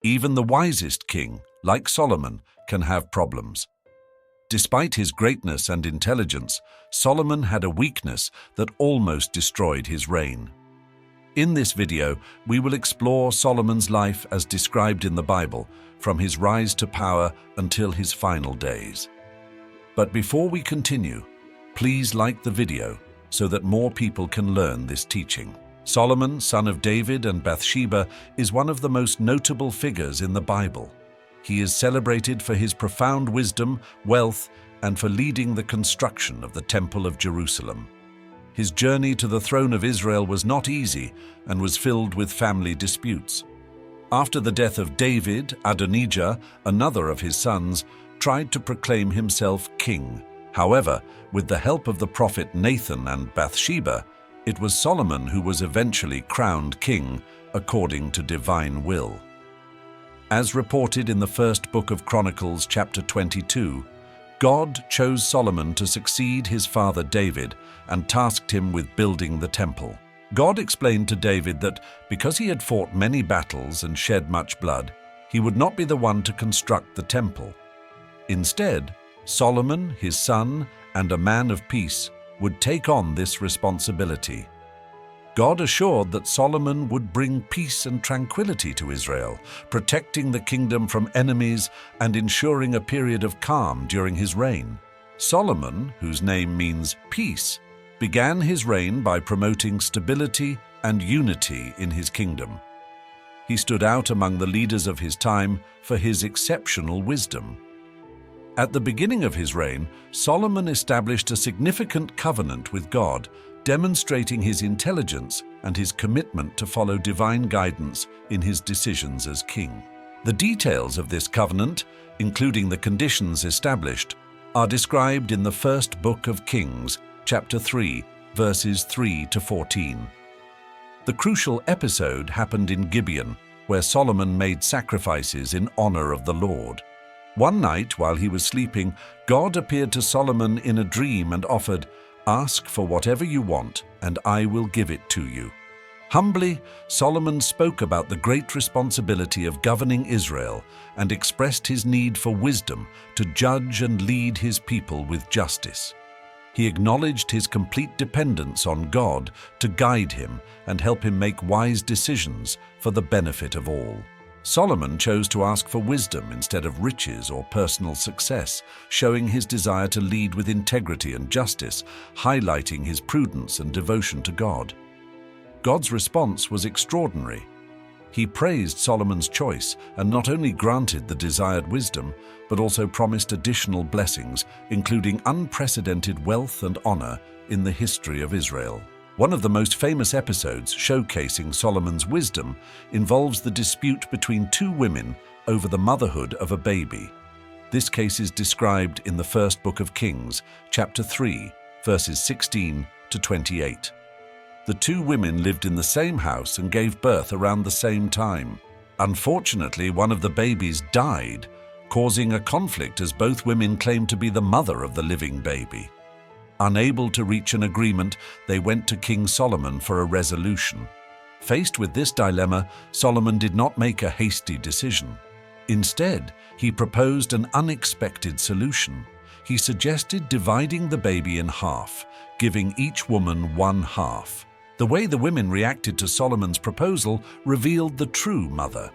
Even the wisest king, like Solomon, can have problems. Despite his greatness and intelligence, Solomon had a weakness that almost destroyed his reign. In this video, we will explore Solomon's life as described in the Bible, from his rise to power until his final days. But before we continue, please like the video so that more people can learn this teaching. Solomon, son of David and Bathsheba, is one of the most notable figures in the Bible. He is celebrated for his profound wisdom, wealth, and for leading the construction of the Temple of Jerusalem. His journey to the throne of Israel was not easy and was filled with family disputes. After the death of David, Adonijah, another of his sons, tried to proclaim himself king. However, with the help of the prophet Nathan and Bathsheba, it was Solomon who was eventually crowned king according to divine will. As reported in the first book of Chronicles, chapter 22, God chose Solomon to succeed his father David and tasked him with building the temple. God explained to David that because he had fought many battles and shed much blood, he would not be the one to construct the temple. Instead, Solomon, his son, and a man of peace would take on this responsibility. God assured that Solomon would bring peace and tranquility to Israel, protecting the kingdom from enemies and ensuring a period of calm during his reign. Solomon, whose name means peace, began his reign by promoting stability and unity in his kingdom. He stood out among the leaders of his time for his exceptional wisdom. At the beginning of his reign, Solomon established a significant covenant with God, demonstrating his intelligence and his commitment to follow divine guidance in his decisions as king. The details of this covenant, including the conditions established, are described in the first book of Kings, chapter 3, verses 3 to 14. The crucial episode happened in Gibeon, where Solomon made sacrifices in honor of the Lord. One night, while he was sleeping, God appeared to Solomon in a dream and offered, "Ask for whatever you want, and I will give it to you." Humbly, Solomon spoke about the great responsibility of governing Israel and expressed his need for wisdom to judge and lead his people with justice. He acknowledged his complete dependence on God to guide him and help him make wise decisions for the benefit of all. Solomon chose to ask for wisdom instead of riches or personal success, showing his desire to lead with integrity and justice, highlighting his prudence and devotion to God. God's response was extraordinary. He praised Solomon's choice and not only granted the desired wisdom, but also promised additional blessings, including unprecedented wealth and honor in the history of Israel. One of the most famous episodes showcasing Solomon's wisdom involves the dispute between two women over the motherhood of a baby. This case is described in the first book of Kings, chapter 3, verses 16 to 28. The two women lived in the same house and gave birth around the same time. Unfortunately, one of the babies died, causing a conflict as both women claimed to be the mother of the living baby. Unable to reach an agreement, they went to King Solomon for a resolution. Faced with this dilemma, Solomon did not make a hasty decision. Instead, he proposed an unexpected solution. He suggested dividing the baby in half, giving each woman one half. The way the women reacted to Solomon's proposal revealed the true mother.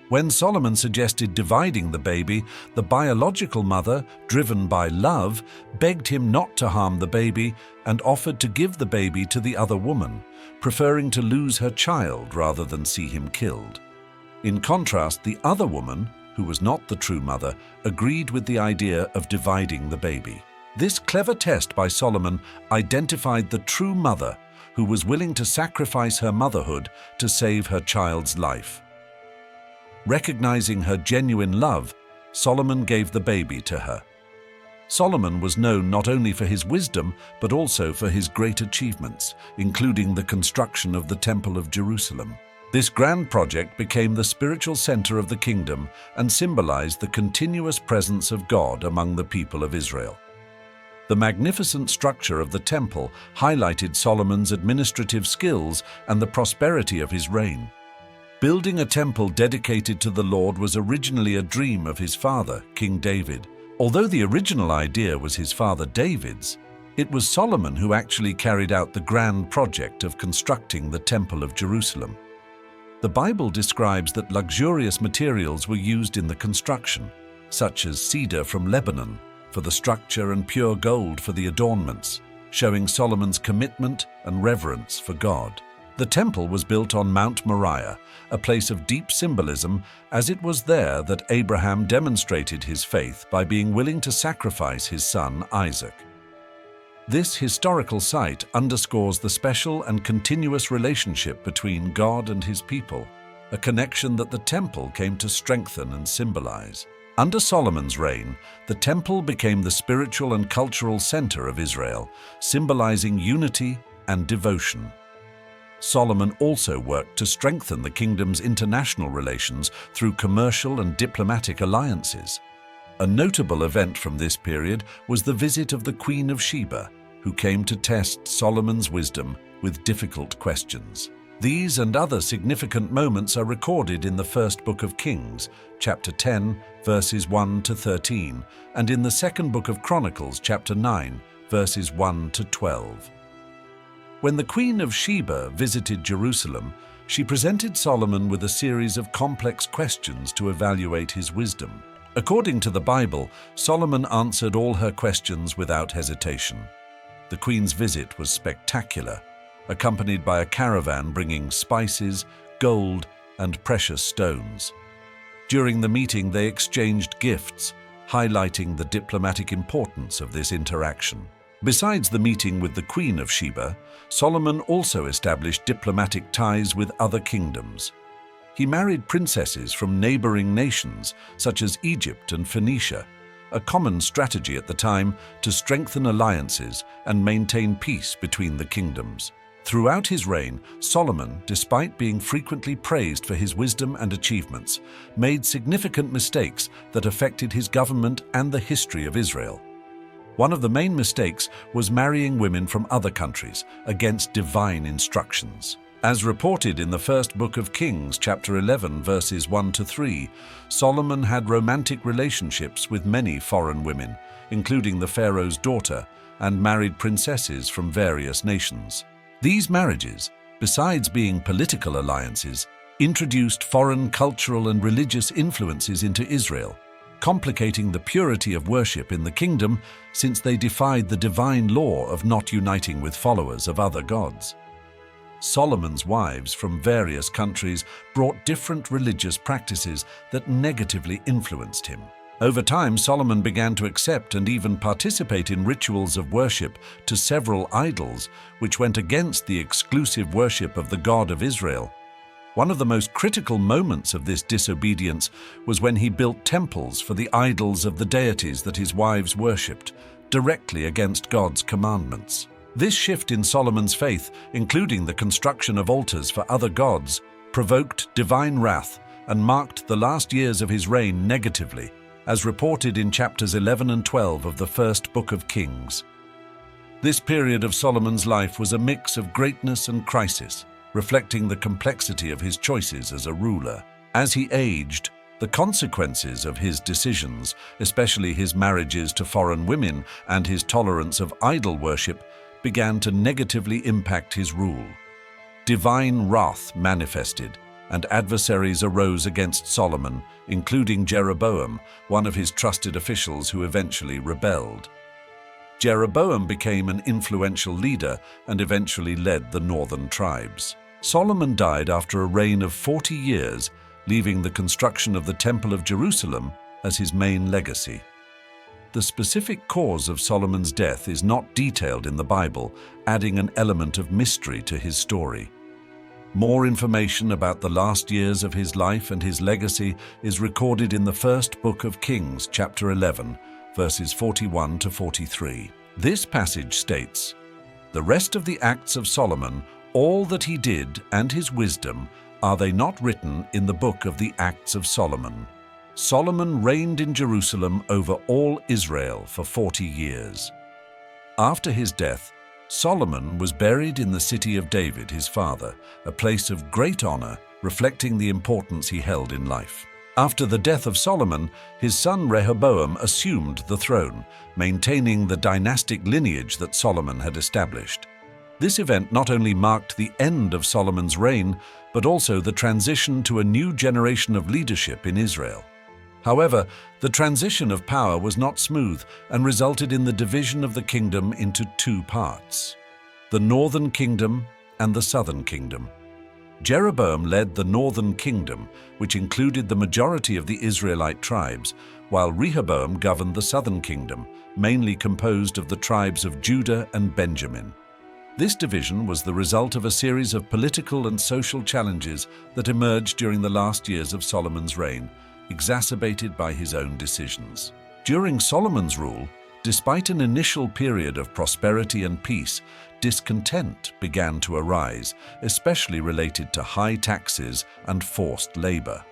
When Solomon suggested dividing the baby, the biological mother, driven by love, begged him not to harm the baby and offered to give the baby to the other woman, preferring to lose her child rather than see him killed. In contrast, the other woman, who was not the true mother, agreed with the idea of dividing the baby. This clever test by Solomon identified the true mother, who was willing to sacrifice her motherhood to save her child's life. Recognizing her genuine love, Solomon gave the baby to her. Solomon was known not only for his wisdom, but also for his great achievements, including the construction of the Temple of Jerusalem. This grand project became the spiritual center of the kingdom and symbolized the continuous presence of God among the people of Israel. The magnificent structure of the temple highlighted Solomon's administrative skills and the prosperity of his reign. Building a temple dedicated to the Lord was originally a dream of his father, King David. Although the original idea was his father David's, it was Solomon who actually carried out the grand project of constructing the Temple of Jerusalem. The Bible describes that luxurious materials were used in the construction, such as cedar from Lebanon for the structure and pure gold for the adornments, showing Solomon's commitment and reverence for God. The temple was built on Mount Moriah, a place of deep symbolism, as it was there that Abraham demonstrated his faith by being willing to sacrifice his son Isaac. This historical site underscores the special and continuous relationship between God and his people, a connection that the temple came to strengthen and symbolize. Under Solomon's reign, the temple became the spiritual and cultural center of Israel, symbolizing unity and devotion. Solomon also worked to strengthen the kingdom's international relations through commercial and diplomatic alliances. A notable event from this period was the visit of the Queen of Sheba, who came to test Solomon's wisdom with difficult questions. These and other significant moments are recorded in the first book of Kings, chapter 10, verses 1 to 13, and in the second book of Chronicles, chapter 9, verses 1 to 12. When the Queen of Sheba visited Jerusalem, she presented Solomon with a series of complex questions to evaluate his wisdom. According to the Bible, Solomon answered all her questions without hesitation. The Queen's visit was spectacular, accompanied by a caravan bringing spices, gold, and precious stones. During the meeting, they exchanged gifts, highlighting the diplomatic importance of this interaction. Besides the meeting with the Queen of Sheba, Solomon also established diplomatic ties with other kingdoms. He married princesses from neighboring nations such as Egypt and Phoenicia, a common strategy at the time to strengthen alliances and maintain peace between the kingdoms. Throughout his reign, Solomon, despite being frequently praised for his wisdom and achievements, made significant mistakes that affected his government and the history of Israel. One of the main mistakes was marrying women from other countries against divine instructions. As reported in the first book of Kings, chapter 11, verses 1 to 3, Solomon had romantic relationships with many foreign women, including the Pharaoh's daughter, and married princesses from various nations. These marriages, besides being political alliances, introduced foreign cultural and religious influences into Israel, complicating the purity of worship in the kingdom since they defied the divine law of not uniting with followers of other gods. Solomon's wives from various countries brought different religious practices that negatively influenced him. Over time, Solomon began to accept and even participate in rituals of worship to several idols, which went against the exclusive worship of the God of Israel. One of the most critical moments of this disobedience was when he built temples for the idols of the deities that his wives worshipped, directly against God's commandments. This shift in Solomon's faith, including the construction of altars for other gods, provoked divine wrath and marked the last years of his reign negatively, as reported in chapters 11 and 12 of the first book of Kings. This period of Solomon's life was a mix of greatness and crisis, reflecting the complexity of his choices as a ruler. As he aged, the consequences of his decisions, especially his marriages to foreign women and his tolerance of idol worship, began to negatively impact his rule. Divine wrath manifested, and adversaries arose against Solomon, including Jeroboam, one of his trusted officials who eventually rebelled. Jeroboam became an influential leader and eventually led the northern tribes. Solomon died after a reign of 40 years, leaving the construction of the Temple of Jerusalem as his main legacy. The specific cause of Solomon's death is not detailed in the Bible, adding an element of mystery to his story. More information about the last years of his life and his legacy is recorded in the first book of Kings, chapter 11, verses 41 to 43. This passage states, "The rest of the acts of Solomon, all that he did and his wisdom, are they not written in the book of the Acts of Solomon? Solomon reigned in Jerusalem over all Israel for 40 years. After his death, Solomon was buried in the city of David, his father, a place of great honor reflecting the importance he held in life. After the death of Solomon, his son Rehoboam assumed the throne, maintaining the dynastic lineage that Solomon had established. This event not only marked the end of Solomon's reign, but also the transition to a new generation of leadership in Israel. However, the transition of power was not smooth and resulted in the division of the kingdom into two parts: the northern kingdom and the southern kingdom. Jeroboam led the northern kingdom, which included the majority of the Israelite tribes, while Rehoboam governed the southern kingdom, mainly composed of the tribes of Judah and Benjamin. This division was the result of a series of political and social challenges that emerged during the last years of Solomon's reign, exacerbated by his own decisions. During Solomon's rule, despite an initial period of prosperity and peace, discontent began to arise, especially related to high taxes and forced labor.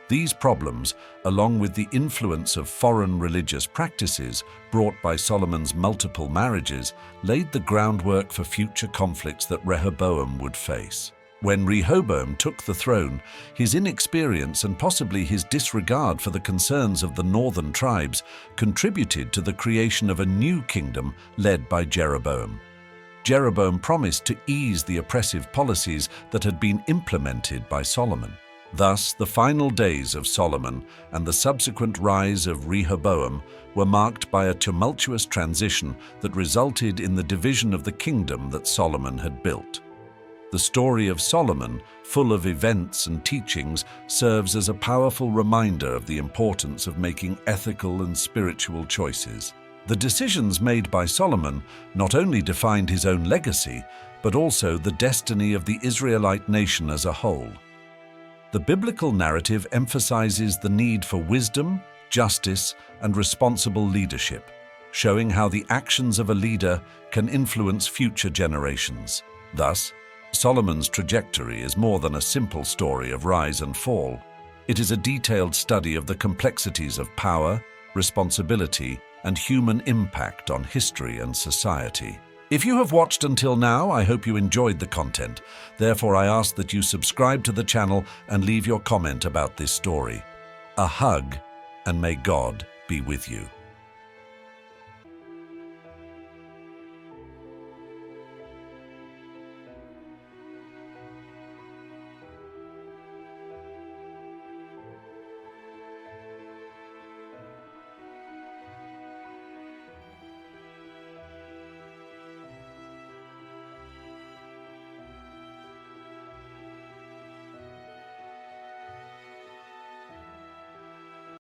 These problems, along with the influence of foreign religious practices brought by Solomon's multiple marriages, laid the groundwork for future conflicts that Rehoboam would face. When Rehoboam took the throne, his inexperience and possibly his disregard for the concerns of the northern tribes contributed to the creation of a new kingdom led by Jeroboam. Jeroboam promised to ease the oppressive policies that had been implemented by Solomon. Thus, the final days of Solomon and the subsequent rise of Rehoboam were marked by a tumultuous transition that resulted in the division of the kingdom that Solomon had built. The story of Solomon, full of events and teachings, serves as a powerful reminder of the importance of making ethical and spiritual choices. The decisions made by Solomon not only defined his own legacy, but also the destiny of the Israelite nation as a whole. The biblical narrative emphasizes the need for wisdom, justice, and responsible leadership, showing how the actions of a leader can influence future generations. Thus, Solomon's trajectory is more than a simple story of rise and fall. It is a detailed study of the complexities of power, responsibility, and human impact on history and society. If you have watched until now, I hope you enjoyed the content. Therefore, I ask that you subscribe to the channel and leave your comment about this story. A hug, and may God be with you.